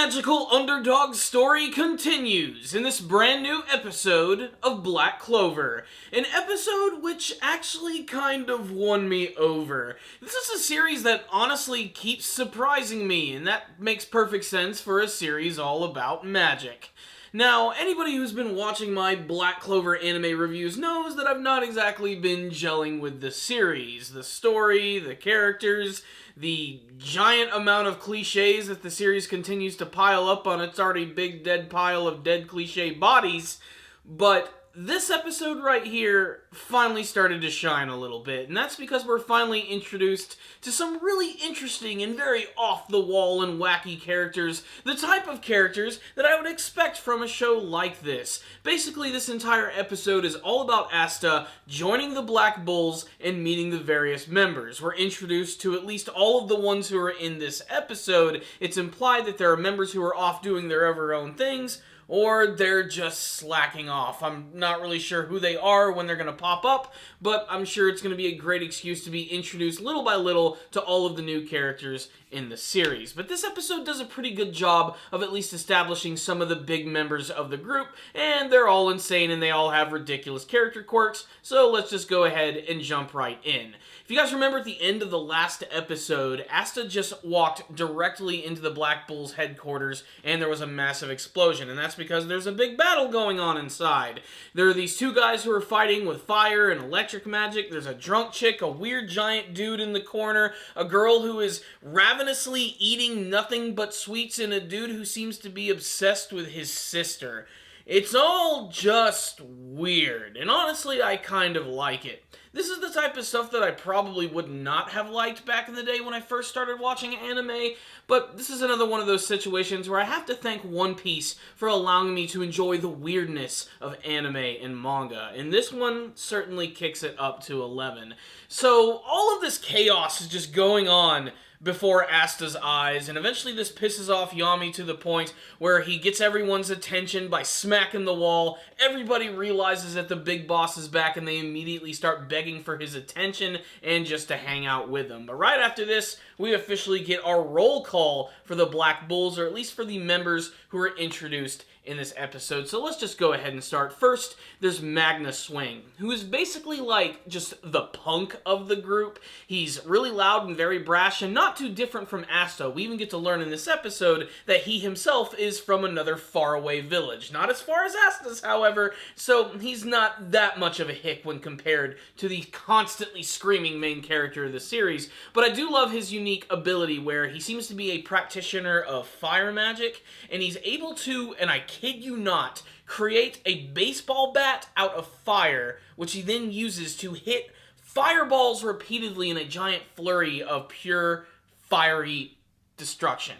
magical underdog story continues in this brand new episode of Black Clover. An episode which actually kind of won me over. This is a series that honestly keeps surprising me, and that makes perfect sense for a series all about magic. Now, anybody who's been watching my Black Clover anime reviews knows that I've not exactly been gelling with the series. The story, the characters, the giant amount of cliches that the series continues to pile up on its already big dead pile of dead cliche bodies, but this episode right here finally started to shine a little bit, and that's because we're finally introduced to some really interesting and very off-the-wall and wacky characters, the type of characters that I would expect from a show like this. Basically, this entire episode is all about Asta joining the Black Bulls and meeting the various members. We're introduced to at least all of the ones who are in this episode. It's implied that there are members who are off doing their own things, or they're just slacking off. I'm not really sure who they are when they're going to pop up, but I'm sure it's going to be a great excuse to be introduced little by little to all of the new characters in the series. But this episode does a pretty good job of at least establishing some of the big members of the group, and they're all insane and they all have ridiculous character quirks, so let's just go ahead and jump right in. If you guys remember at the end of the last episode, Asta just walked directly into the Black Bulls headquarters and there was a massive explosion, and that's because there's a big battle going on inside. There are these two guys who are fighting with fire and electric magic. There's a drunk chick, a weird giant dude in the corner, a girl who is ravenously eating nothing but sweets, and a dude who seems to be obsessed with his sister. It's all just weird, and honestly, I kind of like it. This is the type of stuff that I probably would not have liked back in the day when I first started watching anime, but this is another one of those situations where I have to thank One Piece for allowing me to enjoy the weirdness of anime and manga, and this one certainly kicks it up to 11. So, all of this chaos is just going on before Asta's eyes, and eventually this pisses off Yami to the point where he gets everyone's attention by smacking the wall. Everybody realizes that the big boss is back, and they immediately start begging for his attention and just to hang out with him. But right after this, we officially get our roll call for the Black Bulls, or at least for the members who are introduced in this episode. So let's just go ahead and start. First, there's Magna, who is basically like just the punk of the group. He's really loud and very brash, and not too different from Asta. We even get to learn in this episode that he himself is from another faraway village. Not as far as Asta's, however, so he's not that much of a hick when compared to the constantly screaming main character of the series. But I do love his unique ability where he seems to be a practitioner of fire magic, and he's able to, and I kid you not, create a baseball bat out of fire, which he then uses to hit fireballs repeatedly in a giant flurry of pure fiery destruction.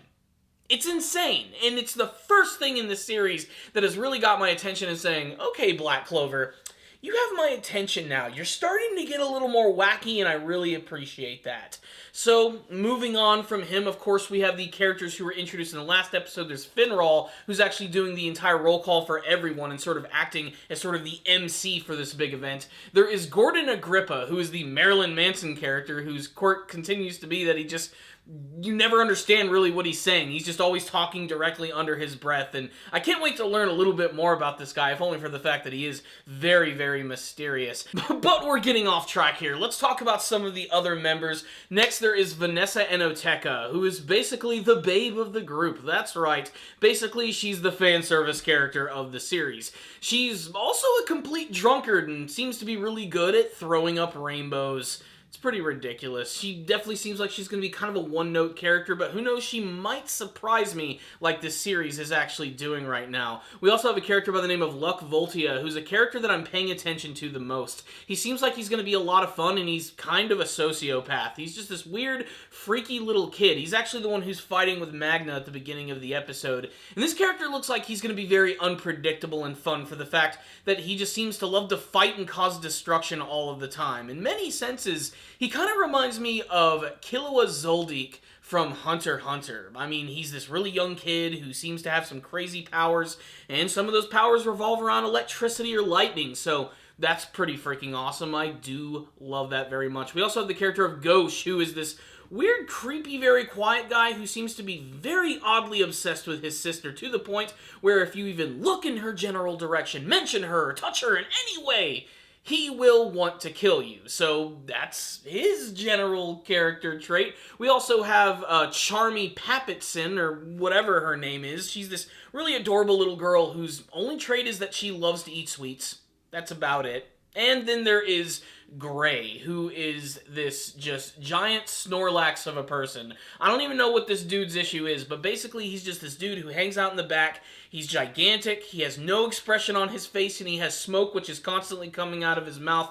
It's insane, and it's the first thing in the series that has really got my attention and saying, okay, Black Clover, you have my attention now. You're starting to get a little more wacky, and I really appreciate that. So, moving on from him, of course, we have the characters who were introduced in the last episode. There's Finral, who's actually doing the entire roll call for everyone and sort of acting as sort of the MC for this big event. There is Gordon Agrippa, who is the Marilyn Manson character, whose quirk continues to be that you never understand really what he's saying. He's just always talking directly under his breath, and I can't wait to learn a little bit more about this guy, if only for the fact that he is very, very mysterious. But we're getting off track here. Let's talk about some of the other members. Next, there is Vanessa Enoteca, who is basically the babe of the group. That's right. Basically, she's the fan service character of the series. She's also a complete drunkard and seems to be really good at throwing up rainbows. It's pretty ridiculous. She definitely seems like she's going to be kind of a one-note character, but who knows, she might surprise me like this series is actually doing right now. We also have a character by the name of Luck Voltia, who's a character that I'm paying attention to the most. He seems like he's going to be a lot of fun, and he's kind of a sociopath. He's just this weird, freaky little kid. He's actually the one who's fighting with Magna at the beginning of the episode. And this character looks like he's going to be very unpredictable and fun for the fact that he just seems to love to fight and cause destruction all of the time. In many senses, he kind of reminds me of Killua Zoldyck from Hunter x Hunter. I mean, he's this really young kid who seems to have some crazy powers, and some of those powers revolve around electricity or lightning, so That's pretty freaking awesome. I do love that very much. We also have the character of Ghosh, who is this weird, creepy, very quiet guy who seems to be very oddly obsessed with his sister, to the point where if you even look in her general direction, mention her, touch her in any way, he will want to kill you. So that's his general character trait. We also have Charmy Pappetson, or whatever her name is. She's this really adorable little girl whose only trait is that she loves to eat sweets. That's about it. And then there is Gray, who is this just giant Snorlax of a person. I don't even know what this dude's issue is, but basically he's just this dude who hangs out in the back. He's gigantic, he has no expression on his face, and he has smoke which is constantly coming out of his mouth.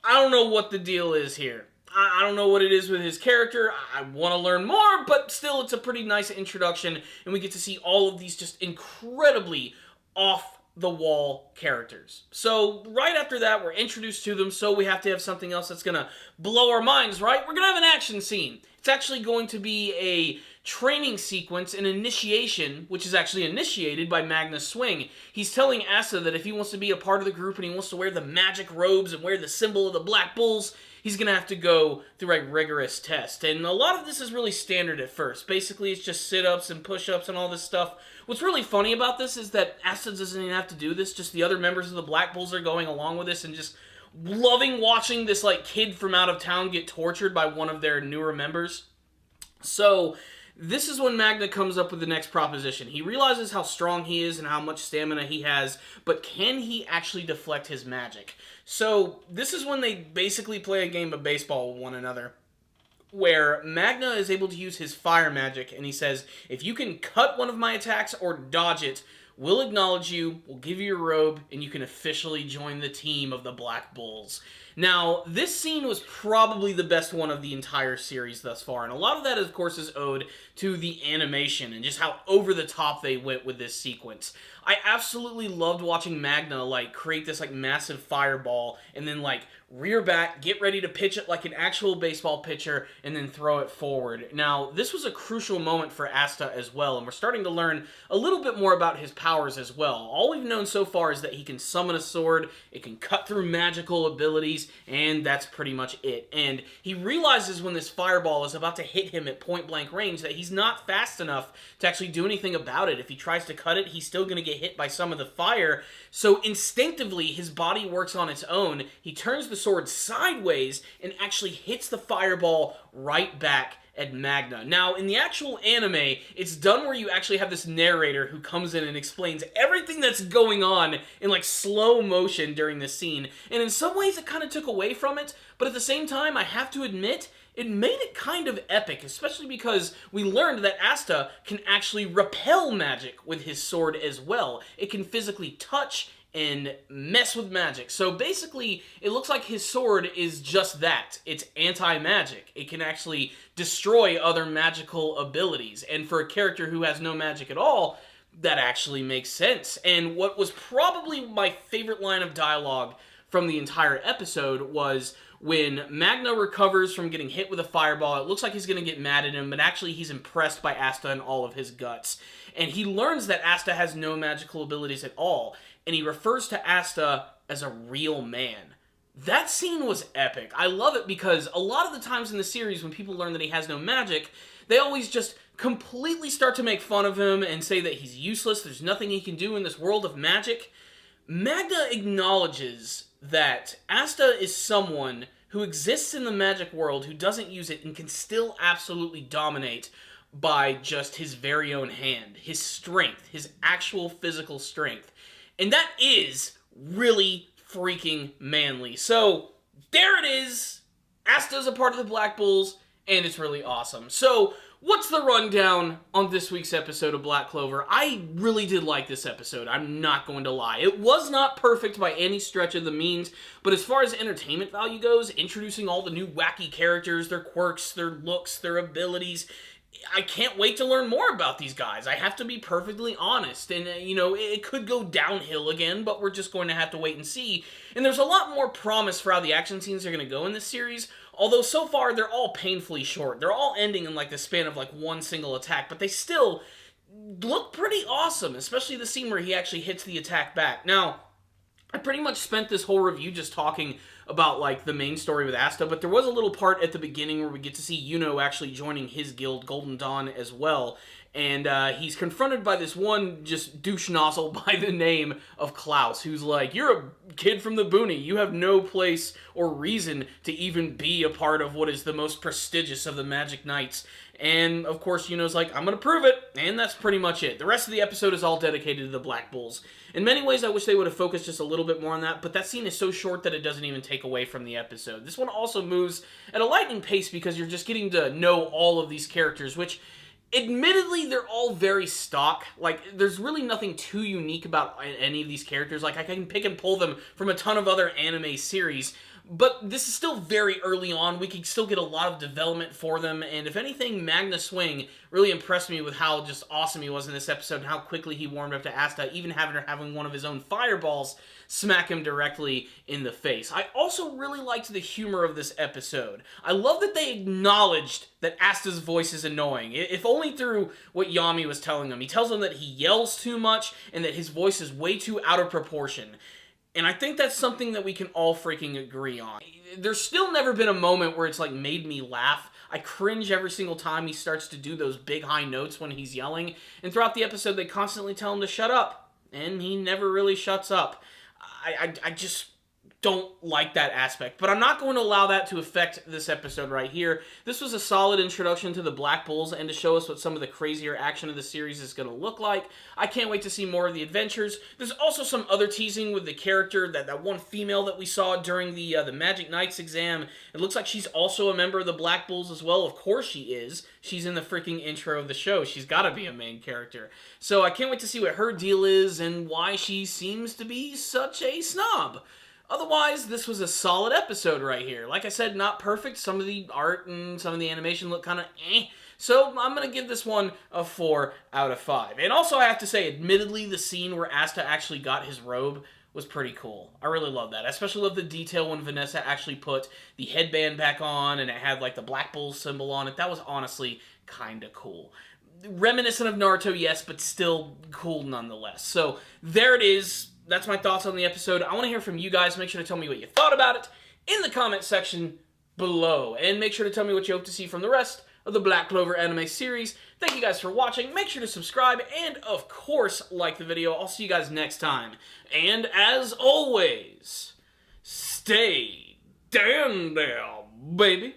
I don't know what the deal is here. I don't know what it is with his character. I want to learn more, but still it's a pretty nice introduction, and we get to see all of these just incredibly off-the-wall characters. So right after that, we're introduced to them, so we have to have something else that's going to blow our minds, right? We're going to have an action scene. It's actually going to be a training sequence, an initiation, which is actually initiated by Magna Swing. He's telling Asta that if he wants to be a part of the group and he wants to wear the magic robes and wear the symbol of the Black Bulls, he's going to have to go through a rigorous test. And a lot of this is really standard at first. Basically, it's just sit-ups and push-ups and all this stuff. What's really funny about this is that Asta doesn't even have to do this. Just the other members of the Black Bulls are going along with this and just loving watching this like kid from out of town get tortured by one of their newer members. So this is when Magna comes up with the next proposition. He realizes how strong he is and how much stamina he has, but can he actually deflect his magic? So this is when they basically play a game of baseball with one another, where Magna is able to use his fire magic, and he says, if you can cut one of my attacks or dodge it, we'll acknowledge you, we'll give you your robe, and you can officially join the team of the Black Bulls. Now, this scene was probably the best one of the entire series thus far, and a lot of that, of course, is owed to the animation and just how over the top they went with this sequence. I absolutely loved watching Magna, like, create this, like, massive fireball, and then, like, rear back, get ready to pitch it like an actual baseball pitcher, and then throw it forward. Now, this was a crucial moment for Asta as well, and we're starting to learn a little bit more about his powers as well. All we've known so far is that he can summon a sword, it can cut through magical abilities, and that's pretty much it. And he realizes when this fireball is about to hit him at point-blank range that he's not fast enough to actually do anything about it. If he tries to cut it, he's still going to get hit by some of the fire. So instinctively, his body works on its own. He turns the sword sideways and actually hits the fireball right back at Magna. Now, in the actual anime, it's done where you actually have this narrator who comes in and explains everything that's going on in like slow motion during this scene. And in some ways, it kind of took away from it, but at the same time, I have to admit, it made it kind of epic, especially because we learned that Asta can actually repel magic with his sword as well. It can physically touch and mess with magic. So basically, it looks like his sword is just that. It's anti-magic. It can actually destroy other magical abilities. And for a character who has no magic at all, that actually makes sense. And what was probably my favorite line of dialogue from the entire episode was when Magna recovers from getting hit with a fireball. It looks like he's going to get mad at him, but actually he's impressed by Asta and all of his guts. And he learns that Asta has no magical abilities at all, and he refers to Asta as a real man. That scene was epic. I love it because a lot of the times in the series when people learn that he has no magic, they always just completely start to make fun of him and say that he's useless, there's nothing he can do in this world of magic. Magna acknowledges that Asta is someone who exists in the magic world, who doesn't use it, and can still absolutely dominate by just his very own hand, his strength, his actual physical strength. And that is really freaking manly. So, there it is. Asta's a part of the Black Bulls, and it's really awesome. So, what's the rundown on this week's episode of Black Clover? I really did like this episode, I'm not going to lie. It was not perfect by any stretch of the means, but as far as entertainment value goes, introducing all the new wacky characters, their quirks, their looks, their abilities, I can't wait to learn more about these guys. I have to be perfectly honest. And, you know, it could go downhill again, but we're just going to have to wait and see. And there's a lot more promise for how the action scenes are going to go in this series. Although, so far, they're all painfully short. They're all ending in, like, the span of, like, one single attack. But they still look pretty awesome, especially the scene where he actually hits the attack back. Now, I pretty much spent this whole review just talking about, like, the main story with Asta, but there was a little part at the beginning where we get to see Yuno actually joining his guild, Golden Dawn, as well, and he's confronted by this one just douche nozzle by the name of Klaus, who's like, you're a kid from the boony, you have no place or reason to even be a part of what is the most prestigious of the Magic Knights. And, of course, Yuno's like, I'm gonna prove it, and that's pretty much it. The rest of the episode is all dedicated to the Black Bulls. In many ways, I wish they would have focused just a little bit more on that, but that scene is so short that it doesn't even take away from the episode. This one also moves at a lightning pace because you're just getting to know all of these characters, which, admittedly, they're all very stock. Like, there's really nothing too unique about any of these characters. Like, I can pick and pull them from a ton of other anime series, but this is still very early on. We can still get a lot of development for them, and if anything, Magna Swing really impressed me with how just awesome he was in this episode and how quickly he warmed up to Asta, even having one of his own fireballs smack him directly in the face. I also really liked the humor of this episode. I love that they acknowledged that Asta's voice is annoying, if only through what Yami was telling them. He tells them that he yells too much and that his voice is way too out of proportion. And I think that's something that we can all freaking agree on. There's still never been a moment where it's like made me laugh. I cringe every single time he starts to do those big high notes when he's yelling. And throughout the episode, they constantly tell him to shut up. And he never really shuts up. I just don't like that aspect. But I'm not going to allow that to affect this episode right here. This was a solid introduction to the Black Bulls and to show us what some of the crazier action of the series is going to look like. I can't wait to see more of the adventures. There's also some other teasing with the character, that one female that we saw during the Magic Knights exam. It looks like she's also a member of the Black Bulls as well. Of course she is. She's in the freaking intro of the show. She's got to be a main character. So I can't wait to see what her deal is and why she seems to be such a snob. Otherwise, this was a solid episode right here. Like I said, not perfect. Some of the art and some of the animation look kind of eh. So I'm going to give this one a 4 out of 5. And also, I have to say, admittedly, the scene where Asta actually got his robe was pretty cool. I really love that. I especially love the detail when Vanessa actually put the headband back on and it had like the Black Bull symbol on it. That was honestly kind of cool. Reminiscent of Naruto, yes, but still cool nonetheless. So there it is. That's my thoughts on the episode. I want to hear from you guys. Make sure to tell me what you thought about it in the comment section below. And make sure to tell me what you hope to see from the rest of the Black Clover anime series. Thank you guys for watching. Make sure to subscribe and, of course, like the video. I'll see you guys next time. And as always, stay down there, baby.